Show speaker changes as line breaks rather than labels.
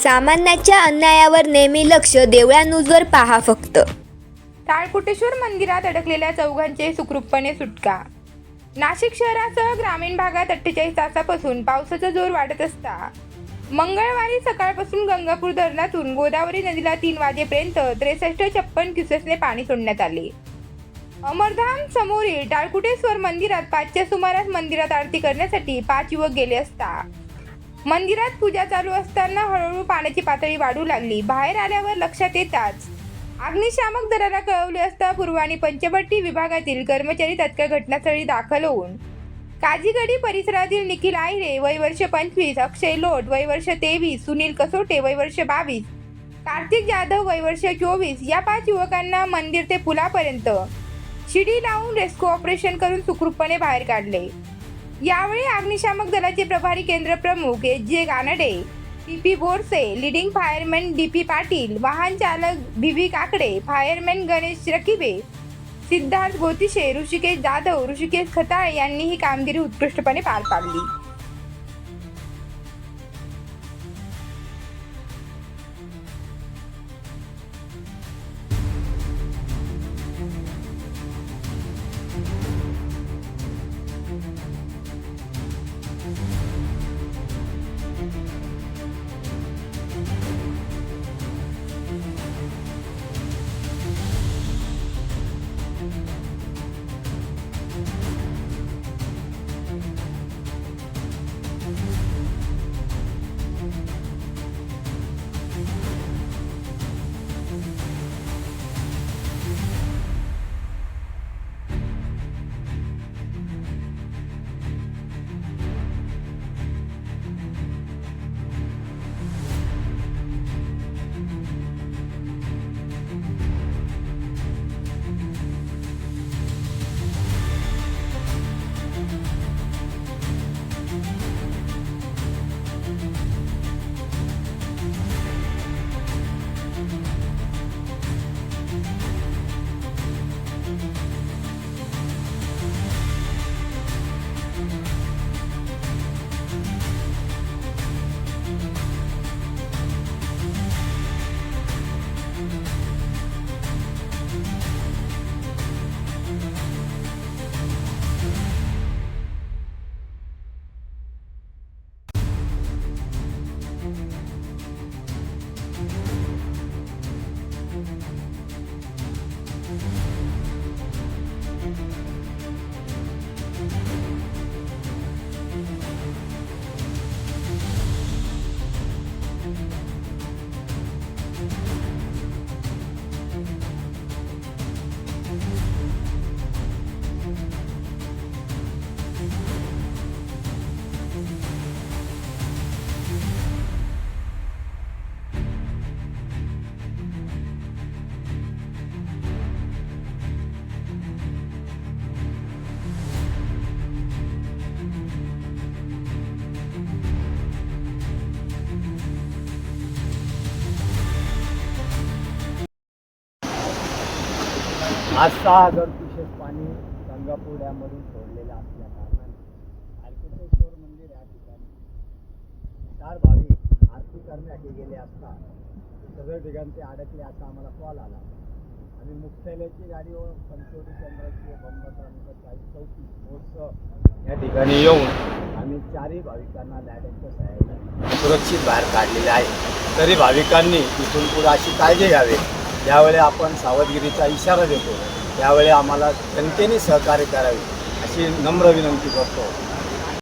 सामान्याच्या अन्यायावर नेहमी लक्ष, देवळा न्यूजवर पहा फक्त.
टाळकोटेश्वर मंदिरात अडकलेल्या चौघांचे सुखरूपपणे सुटका. नाशिक शहरासह ग्रामीण भागात 48 तासापासून पावसाचा जोर वाढत असता मंगळवारी सकाळपासून गंगापूर धरणातून गोदावरी नदीला 3 वाजेपर्यंत 63-56 क्युसेसने पाणी सोडण्यात आले. अमरधाम समोरील टाळकुटेश्वर मंदिरात 5च्या सुमारास मंदिरात आरती करण्यासाठी 5 युवक गेले असता मंदिरात पूजा चालू असताना हळूहळू पाण्याची पातळी वाढू लागली. बाहेर आल्यावर लक्षात येताच अग्निशामक दलाला कळवले असता पूर्व आणि पंचवटी विभागातील कर्मचारी तत्काळ घटनास्थळी दाखल होऊन काजीगडी परिसरातील निखिल आहिरे वय वर्ष 25, अक्षय लोट वय वर्ष 23, सुनील कसोटे वय वर्ष 22, कार्तिक जाधव वय वर्ष 24 या 5 युवकांना मंदिर ते पुलापर्यंत शिडी लावून रेस्क्यू ऑपरेशन करून सुखरूपपणे बाहेर काढले. यावेळी अग्निशामक दलाचे प्रभारी केंद्र प्रमुख S J. Ganade, P P. Borse, leading fireman D P. Patil, वाहन चालक व्ही.व्ही. काकडे, फायरमॅन गणेश रकिबे, सिद्धार्थ गोतिशे, ऋषिकेश जाधव, ऋषिकेश खताळे यांनी ही कामगिरी उत्कृष्टपणे पार पाडली.
आज 6,000 क्युसेस पाणी गंगापूर डॅममधून सोडलेलं असल्या कारणाने टाळकोटेश्वर मंदिर या ठिकाणी 4 भाविक आरती करण्यासाठी गेले असता सगळे ठिकाणी अडकले असा आम्हाला कॉल आला. आम्ही मुख्यालयाची गाडी व पंचवटी केंद्राची बोट्स या ठिकाणी येऊन आम्ही 4ही भाविकांना लॅडरच्या सहाय्याने सुरक्षित बाहेर काढलेले आहे. तरी भाविकांनी इथून पुढे अशी काळजी घ्यावी. यावेळी आपण सावधगिरीचा इशारा देतो. यावेळी आम्हाला जनतेने सहकार्य करावे अशी नम्र विनंती करतो.